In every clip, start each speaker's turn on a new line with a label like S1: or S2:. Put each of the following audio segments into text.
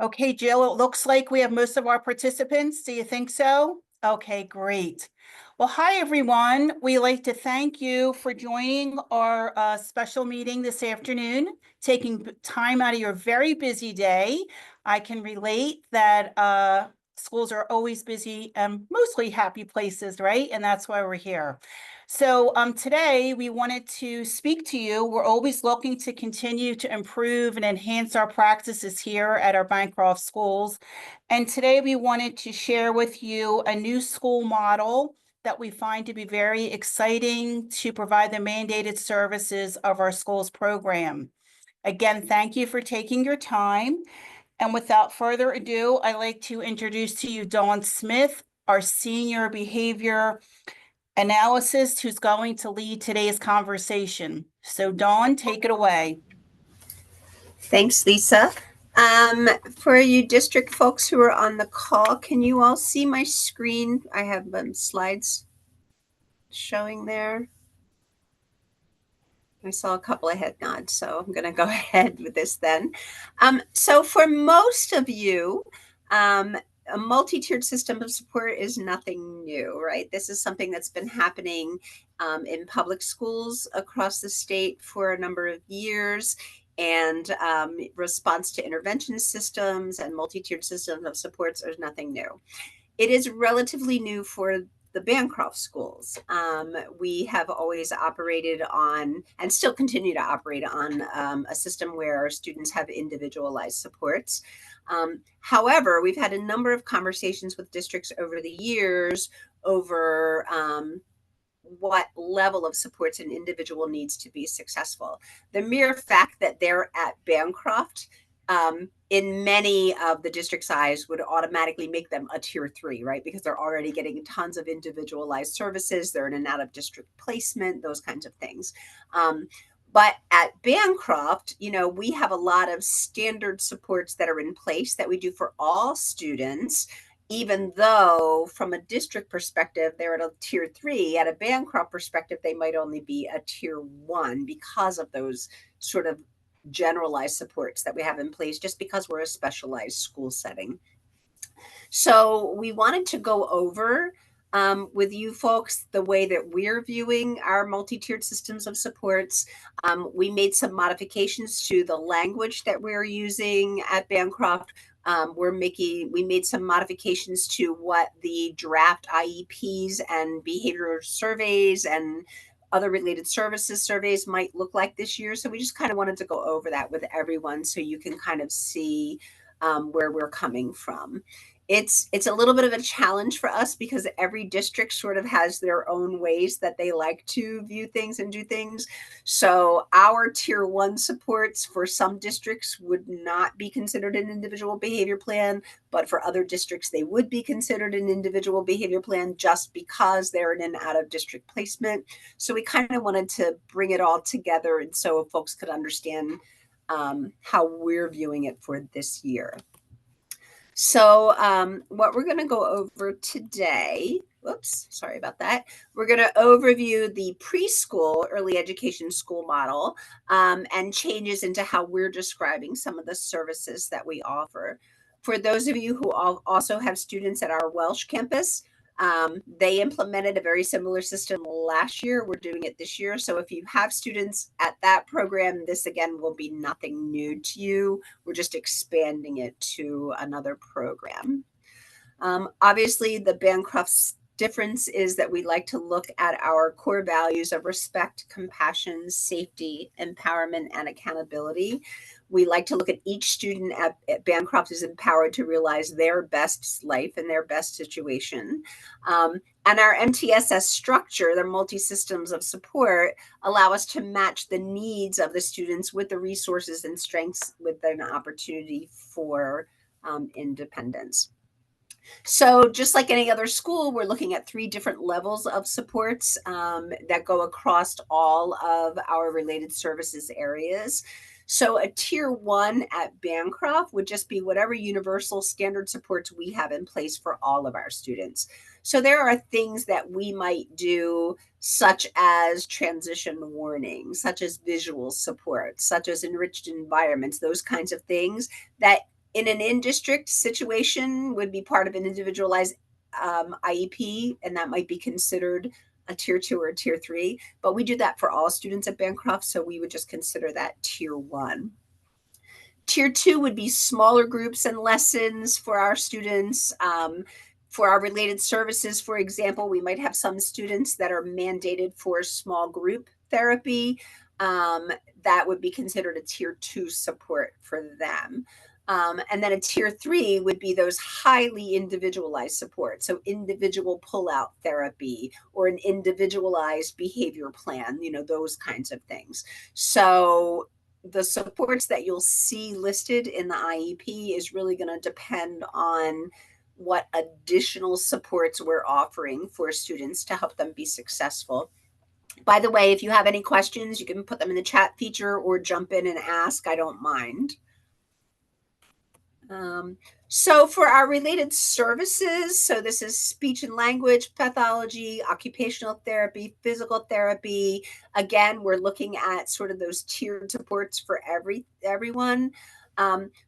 S1: Okay, Jill, it looks like we have most of our participants. Do you think so? Okay, great. Well, hi, everyone. We'd like to thank you for joining our special meeting this afternoon, taking time out of your very busy day. I can relate that schools are always busy and mostly happy places, right? And that's why we're here. So today we wanted to speak to you. We're always looking to continue to improve and enhance our practices here at our Bancroft schools. And today we wanted to share with you a new school model that we find to be very exciting to provide the mandated services of our school's program. Again, thank you for taking your time. And without further ado, I'd like to introduce to you Dawn Smith, our senior behavior analyst who's going to lead today's conversation. So Dawn, take it away.
S2: Thanks, Lisa. For you district folks who are on the call, can you all see my screen? I have slides showing there. I saw a couple of head nods, so I'm going to go ahead with this then. So for most of you, a multi-tiered system of support is nothing new, right? This is something that's been happening in public schools across the state for a number of years. And response to intervention systems and multi-tiered systems of supports is nothing new. It is relatively new for the Bancroft schools. We have always operated on and still continue to operate on a system where our students have individualized supports. However, we've had a number of conversations with districts over the years over what level of supports an individual needs to be successful. The mere fact that they're at Bancroft in many of the district's eyes would automatically make them a tier 3, right? Because they're already getting tons of individualized services. They're in and out of district placement, those kinds of things. But at Bancroft, we have a lot of standard supports that are in place that we do for all students, even though from a district perspective, they're at a tier 3. At a Bancroft perspective, they might only be a tier 1 because of those sort of generalized supports that we have in place, just because we're a specialized school setting. So we wanted to go over with you folks the way that we're viewing our multi-tiered systems of supports. We made some modifications to the language that we're using at Bancroft. We made some modifications to what the draft IEPs and behavior surveys and other related services surveys might look like this year. So we just kind of wanted to go over that with everyone so you can kind of see where we're coming from. It's a little bit of a challenge for us because every district sort of has their own ways that they like to view things and do things. So our tier 1 supports for some districts would not be considered an individual behavior plan, but for other districts, they would be considered an individual behavior plan just because they're in and out of district placement. So we kind of wanted to bring it all together and so folks could understand how we're viewing it for this year. So what we're going to go over today, whoops, sorry about that. We're going to overview the preschool early education school model and changes into how we're describing some of the services that we offer. For those of you who also have students at our Welsh campus, they implemented a very similar system last year. We're doing it this year. So if you have students at that program, this again will be nothing new to you. We're just expanding it to another program. Obviously, the Bancroft's difference is that we like to look at our core values of respect, compassion, safety, empowerment, and accountability. We like to look at each student at Bancroft is empowered to realize their best life and their best situation. And our MTSS structure, the multi-systems of support, allow us to match the needs of the students with the resources and strengths with an opportunity for independence. So just like any other school, we're looking at 3 different levels of supports that go across all of our related services areas. So a tier 1 at Bancroft would just be whatever universal standard supports we have in place for all of our students. So there are things that we might do, such as transition warning, such as visual support, such as enriched environments, those kinds of things that In an in-district situation would be part of an individualized IEP, and that might be considered a tier 2 or a tier 3, but we do that for all students at Bancroft, so we would just consider that tier 1. Tier 2 would be smaller groups and lessons for our students. For our related services, for example, we might have some students that are mandated for small group therapy. That would be considered a tier 2 support for them. And then a tier 3 would be those highly individualized support. So individual pull-out therapy or an individualized behavior plan, those kinds of things. So the supports that you'll see listed in the IEP is really going to depend on what additional supports we're offering for students to help them be successful. By the way, if you have any questions, you can put them in the chat feature or jump in and ask. I don't mind. So for our related services, so this is speech and language pathology, occupational therapy, physical therapy. Again, we're looking at sort of those tiered supports for everyone.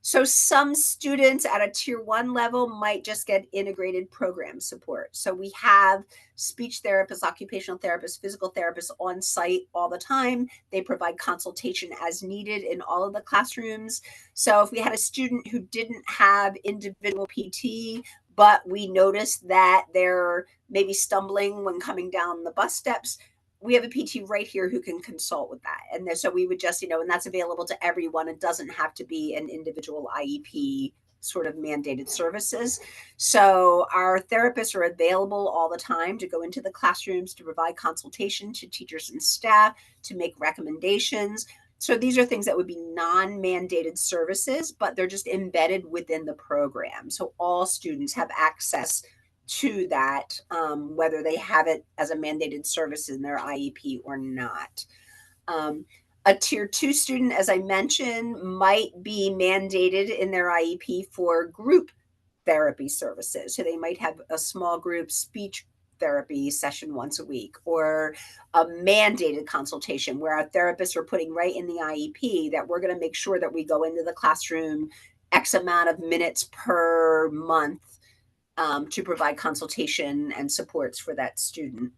S2: So some students at a tier 1 level might just get integrated program support. So we have speech therapists, occupational therapists, physical therapists on site all the time. They provide consultation as needed in all of the classrooms. So if we had a student who didn't have individual PT, but we noticed that they're maybe stumbling when coming down the bus steps, we have a PT right here who can consult with that. And so we would just, and that's available to everyone. It doesn't have to be an individual IEP sort of mandated services. So our therapists are available all the time to go into the classrooms to provide consultation to teachers and staff, to make recommendations. So these are things that would be non-mandated services, but they're just embedded within the program. So all students have access to that, whether they have it as a mandated service in their IEP or not. A tier 2 student, as I mentioned, might be mandated in their IEP for group therapy services. So they might have a small group speech therapy session once a week, or a mandated consultation where our therapists are putting right in the IEP that we're going to make sure that we go into the classroom X amount of minutes per month to provide consultation and supports for that student.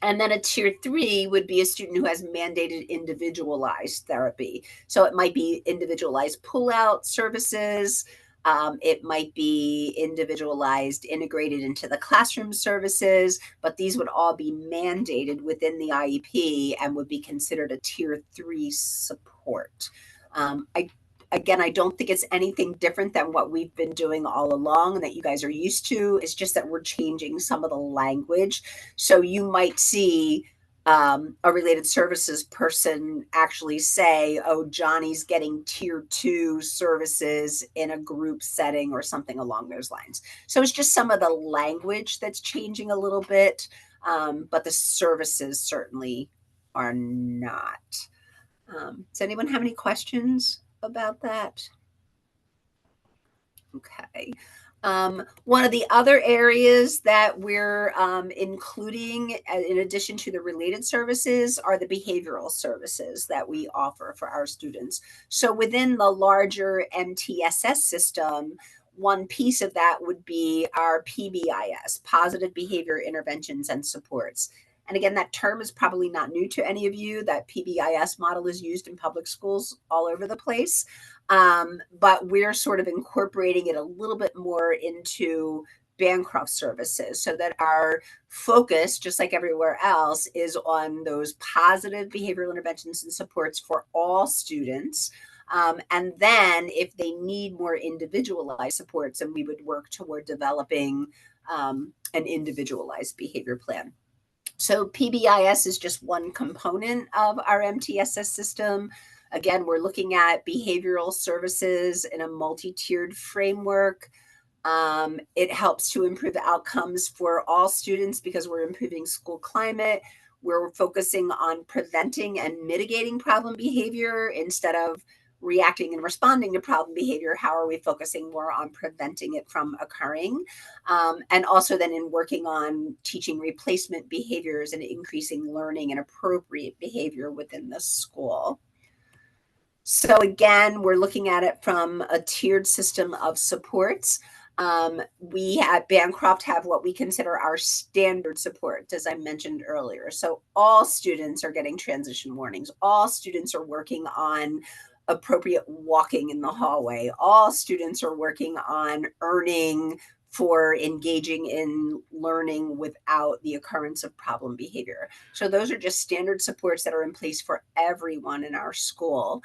S2: And then a tier 3 would be a student who has mandated individualized therapy. So it might be individualized pull-out services. It might be individualized, integrated into the classroom services, but these would all be mandated within the IEP and would be considered a tier 3 support. Again, I don't think it's anything different than what we've been doing all along and that you guys are used to. It's just that we're changing some of the language. So you might see a related services person actually say, oh, Johnny's getting tier 2 services in a group setting or something along those lines. So it's just some of the language that's changing a little bit, but the services certainly are not. Does anyone have any questions about that? Okay. One of the other areas that we're including in addition to the related services are the behavioral services that we offer for our students. So within the larger MTSS system, one piece of that would be our PBIS, Positive Behavior Interventions and Supports. And again, that term is probably not new to any of you. That PBIS model is used in public schools all over the place. But we're sort of incorporating it a little bit more into Bancroft services so that our focus, just like everywhere else, is on those positive behavioral interventions and supports for all students. And then if they need more individualized supports, then we would work toward developing an individualized behavior plan. So PBIS is just one component of our MTSS system. Again, we're looking at behavioral services in a multi-tiered framework. It helps to improve outcomes for all students because we're improving school climate. We're focusing on preventing and mitigating problem behavior instead of reacting and responding to problem behavior. How are we focusing more on preventing it from occurring? And also then in working on teaching replacement behaviors and increasing learning and appropriate behavior within the school. So again, we're looking at it from a tiered system of supports. We at Bancroft have what we consider our standard support, as I mentioned earlier. So all students are getting transition warnings. All students are working on appropriate walking in the hallway. All students are working on earning for engaging in learning without the occurrence of problem behavior. So those are just standard supports that are in place for everyone in our school.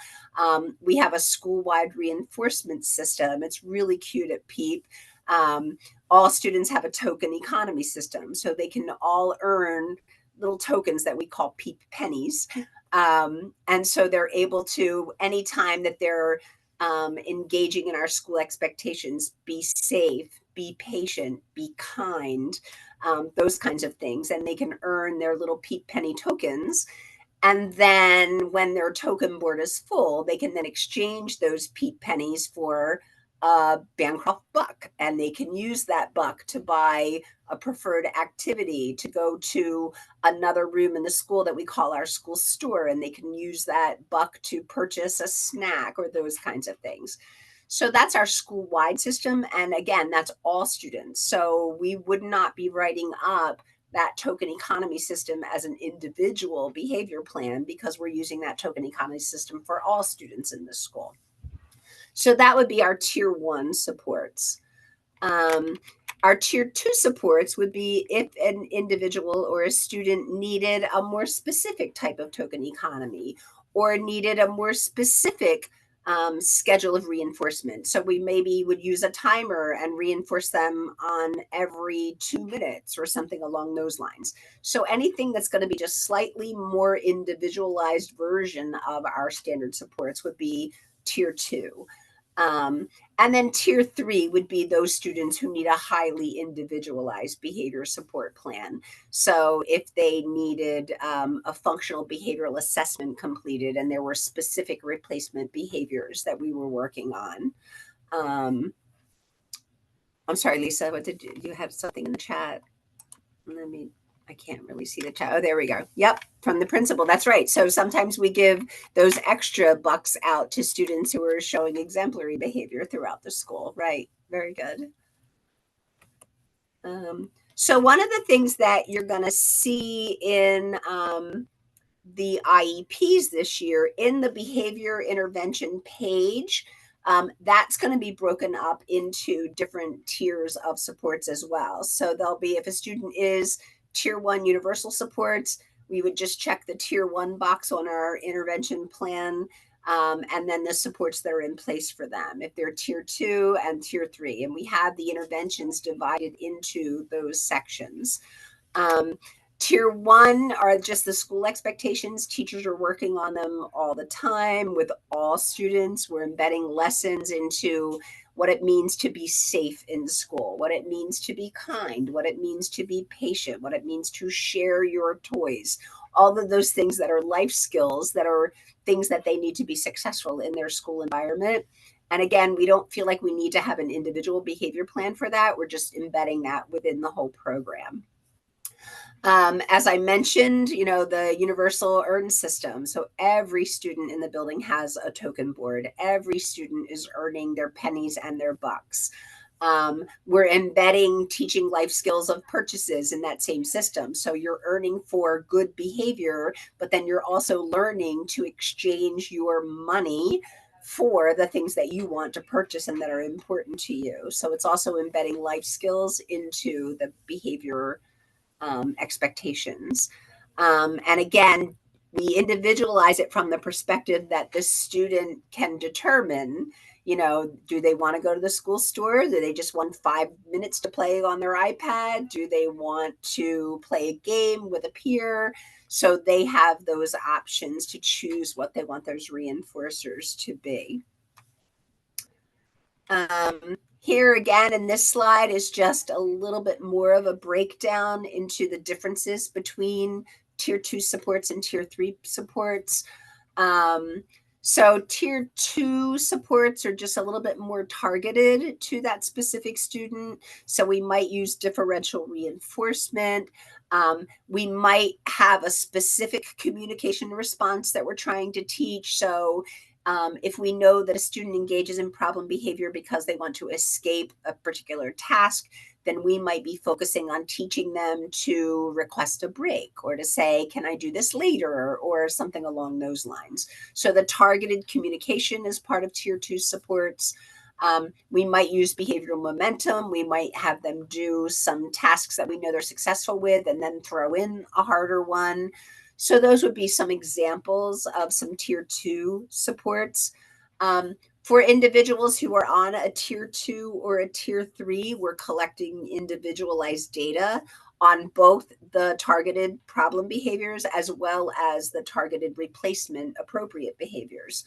S2: We have a school-wide reinforcement system. It's really cute at PEEP. Um, all students have a token economy system, so they can all earn little tokens that we call PEEP pennies. And so they're able to, anytime that they're engaging in our school expectations, be safe, be patient, be kind, those kinds of things. And they can earn their little PEEP penny tokens. And then when their token board is full, they can then exchange those PEEP pennies for a Bancroft buck. And they can use that buck to buy a preferred activity, to go to another room in the school that we call our school store. And they can use that buck to purchase a snack or those kinds of things. So that's our school-wide system. And again, that's all students. So we would not be writing up that token economy system as an individual behavior plan because we're using that token economy system for all students in the school. So that would be our tier 1 supports. Our tier 2 supports would be if an individual or a student needed a more specific type of token economy or needed a more specific schedule of reinforcement. So we maybe would use a timer and reinforce them on every 2 minutes or something along those lines. So anything that's going to be just slightly more individualized version of our standard supports would be tier 2. And then tier 3 would be those students who need a highly individualized behavior support plan. So if they needed a functional behavioral assessment completed and there were specific replacement behaviors that we were working on. I'm sorry, Lisa, what did you have something in the chat? Let me, I can't really see the chat. Oh, there we go. Yep, from the principal. That's right. So sometimes we give those extra bucks out to students who are showing exemplary behavior throughout the school. Right. Very good. So one of the things that you're going to see in the IEPs this year in the behavior intervention page, that's going to be broken up into different tiers of supports as well. So there'll be, if a student is tier 1 universal supports, we would just check the tier 1 box on our intervention plan. And then the supports that are in place for them, if they're tier 2 and tier 3. And we have the interventions divided into those sections. Tier 1 are just the school expectations. Teachers are working on them all the time with all students. We're embedding lessons into what it means to be safe in school, what it means to be kind, what it means to be patient, what it means to share your toys, all of those things that are life skills, that are things that they need to be successful in their school environment. And again, we don't feel like we need to have an individual behavior plan for that. We're just embedding that within the whole program. As I mentioned, the universal earn system. So every student in the building has a token board. Every student is earning their pennies and their bucks. We're embedding teaching life skills of purchases in that same system. So you're earning for good behavior, but then you're also learning to exchange your money for the things that you want to purchase and that are important to you. So it's also embedding life skills into the behavior expectations. And again, we individualize it from the perspective that the student can determine, do they want to go to the school store? Do they just want 5 minutes to play on their iPad? Do they want to play a game with a peer? So they have those options to choose what they want those reinforcers to be. Here again in this slide is just a little bit more of a breakdown into the differences between tier 2 supports and tier 3 supports. So tier 2 supports are just a little bit more targeted to that specific student. So we might use differential reinforcement. We might have a specific communication response that we're trying to teach. So If we know that a student engages in problem behavior because they want to escape a particular task, then we might be focusing on teaching them to request a break or to say, can I do this later, or something along those lines. So the targeted communication is part of tier 2 supports. We might use behavioral momentum. We might have them do some tasks that we know they're successful with and then throw in a harder one. So those would be some examples of some tier 2 supports. For individuals who are on a tier 2 or a tier 3, we're collecting individualized data on both the targeted problem behaviors as well as the targeted replacement appropriate behaviors.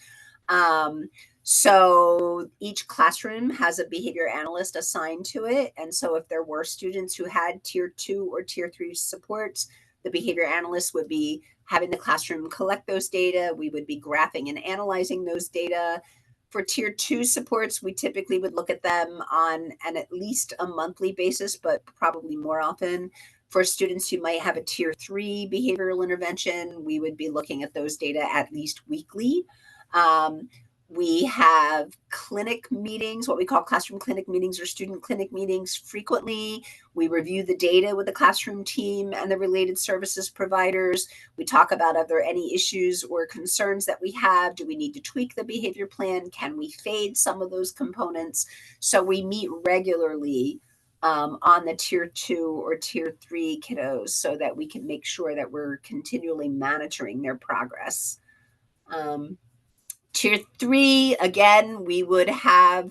S2: So each classroom has a behavior analyst assigned to it. And so if there were students who had tier 2 or tier 3 supports, the behavior analyst would be having the classroom collect those data. We would be graphing and analyzing those data. For tier 2 supports, we typically would look at them on an at least a monthly basis, but probably more often. For students who might have a tier 3 behavioral intervention, we would be looking at those data at least weekly. We have clinic meetings, what we call classroom clinic meetings or student clinic meetings frequently. We review the data with the classroom team and the related services providers. We talk about are there any issues or concerns that we have? Do we need to tweak the behavior plan? Can we fade some of those components? So we meet regularly on the tier 2 or tier 3 kiddos so that we can make sure that we're continually monitoring their progress. Tier 3, again, we would have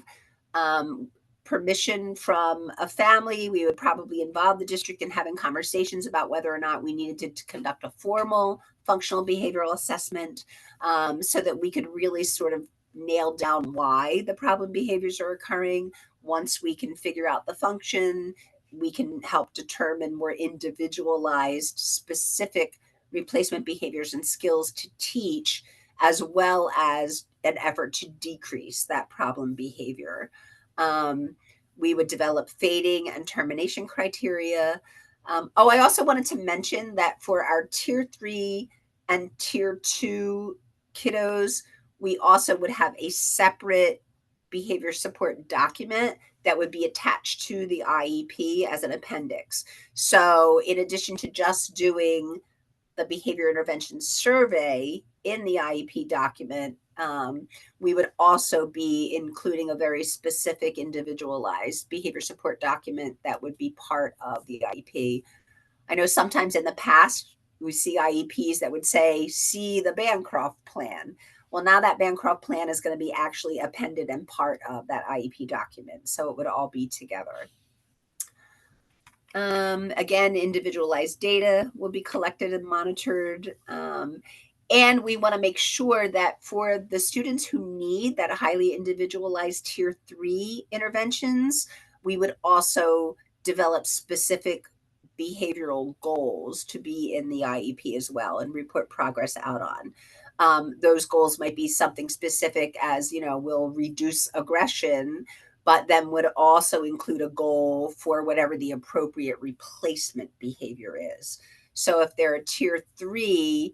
S2: permission from a family. We would probably involve the district in having conversations about whether or not we needed to conduct a formal functional behavioral assessment so that we could really sort of nail down why the problem behaviors are occurring. Once we can figure out the function, we can help determine more individualized, specific replacement behaviors and skills to teach, as well as an effort to decrease that problem behavior. We would develop fading and termination criteria. I also wanted to mention that for our tier 3 and tier 2 kiddos, we also would have a separate behavior support document that would be attached to the IEP as an appendix. So, in addition to just doing the behavior intervention survey in the IEP document, we would also be including a very specific individualized behavior support document that would be part of the IEP. I know sometimes in the past we see IEPs that would say, see the Bancroft plan. Well, now that Bancroft plan is going to be actually appended and part of that IEP document. So it would all be together. Again, individualized data will be collected and monitored. And we want to make sure that for the students who need that highly individualized tier 3 interventions, we would also develop specific behavioral goals to be in the IEP as well and report progress out on. Those goals might be something specific as, we'll reduce aggression, but then would also include a goal for whatever the appropriate replacement behavior is. So if there are tier 3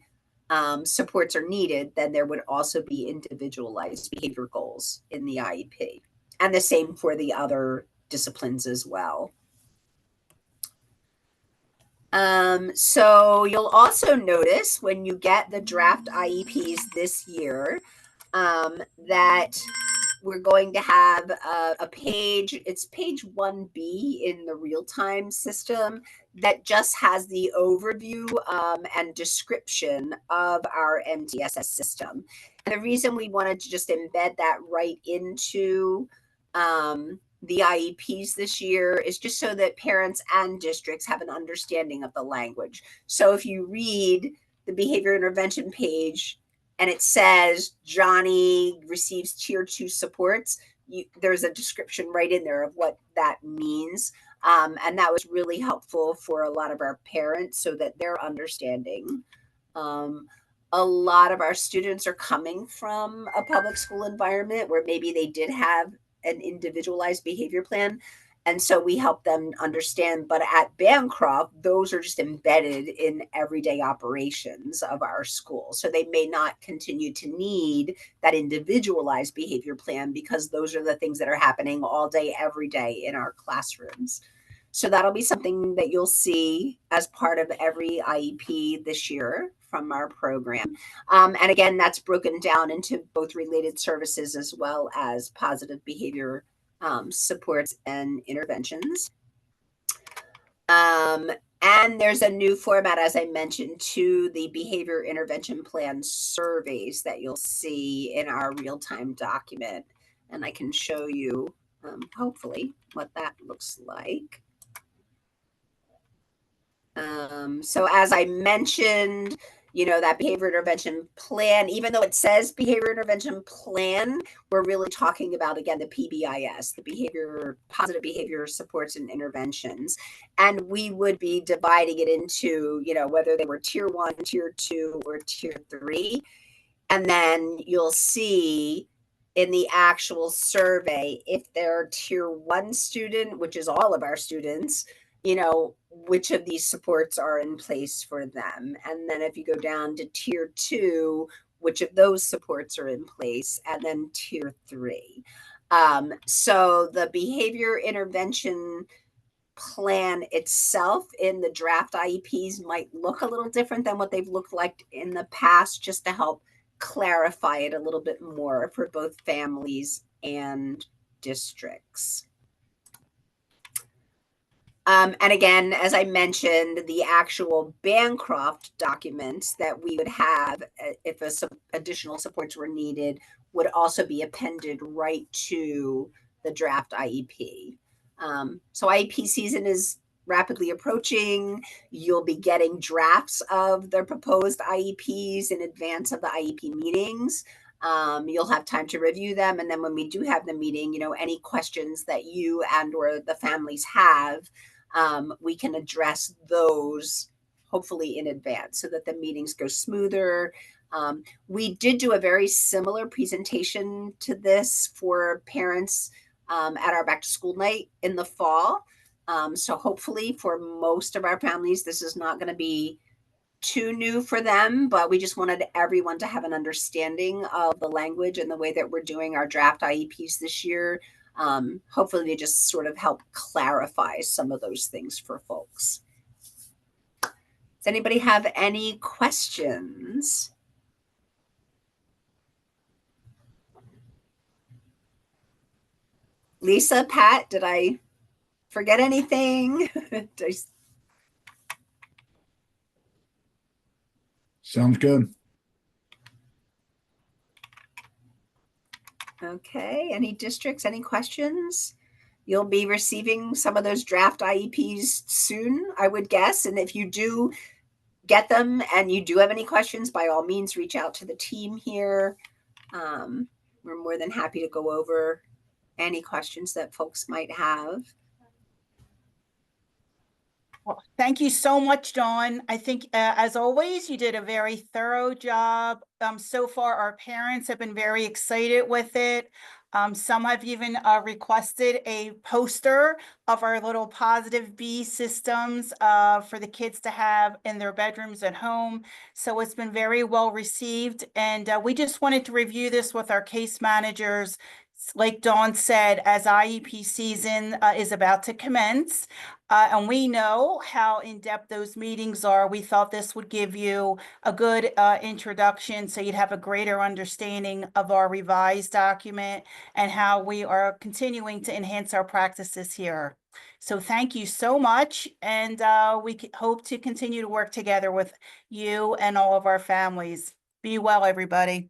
S2: supports are needed, then there would also be individualized behavior goals in the IEP. And the same for the other disciplines as well. So you'll also notice when you get the draft IEPs this year that we're going to have a page, it's page 1B in the real-time system that just has the overview and description of our MTSS system. And the reason we wanted to just embed that right into the IEPs this year is just so that parents and districts have an understanding of the language. So if you read the behavior intervention page and it says Johnny receives tier 2 supports, there's a description right in there of what that means. And that was really helpful for a lot of our parents so that they're understanding. A lot of our students are coming from a public school environment where maybe they did have an individualized behavior plan. And so we help them understand, but at Bancroft, those are just embedded in everyday operations of our school. So they may not continue to need that individualized behavior plan because those are the things that are happening all day, every day in our classrooms. So that'll be something that you'll see as part of every IEP this year from our program. And again, that's broken down into both related services as well as positive behavior supports and interventions. And there's a new format, as I mentioned, to the behavior intervention plan surveys that you'll see in our real-time document. And I can show you, hopefully, what that looks like. So as I mentioned, that behavior intervention plan, even though it says behavior intervention plan, we're really talking about, again, the PBIS, the positive behavior supports and interventions. And we would be dividing it into, whether they were tier 1, tier 2, or tier 3. And then you'll see in the actual survey, if they're tier 1 student, which is all of our students, which of these supports are in place for them. And then if you go down to tier 2, which of those supports are in place, and then tier 3. So the behavior intervention plan itself in the draft IEPs might look a little different than what they've looked like in the past, just to help clarify it a little bit more for both families and districts. And again, as I mentioned, the actual Bancroft documents that we would have if additional supports were needed would also be appended right to the draft IEP. So IEP season is rapidly approaching. You'll be getting drafts of their proposed IEPs in advance of the IEP meetings. You'll have time to review them. And then when we do have the meeting, any questions that you and or the families have, we can address those hopefully in advance so that the meetings go smoother. We did do a very similar presentation to this for parents at our back to school night in the fall. So hopefully for most of our families, this is not going to be too new for them, but we just wanted everyone to have an understanding of the language and the way that we're doing our draft IEPs this year. Hopefully they just sort of help clarify some of those things for folks. Does anybody have any questions? Lisa, Pat, did I forget anything?
S3: Sounds good.
S2: Okay, any districts, any questions? You'll be receiving some of those draft IEPs soon, I would guess. And if you do get them and you do have any questions, by all means, reach out to the team here. We're more than happy to go over any questions that folks might have.
S1: Well, thank you so much, Dawn. I think, as always, you did a very thorough job. So far, our parents have been very excited with it. Some have even requested a poster of our little positive B systems for the kids to have in their bedrooms at home. So it's been very well received. And we just wanted to review this with our case managers. Like Dawn said, as IEP season is about to commence, and we know how in-depth those meetings are, we thought this would give you a good introduction so you'd have a greater understanding of our revised document and how we are continuing to enhance our practices here. So thank you so much, and we hope to continue to work together with you and all of our families. Be well, everybody.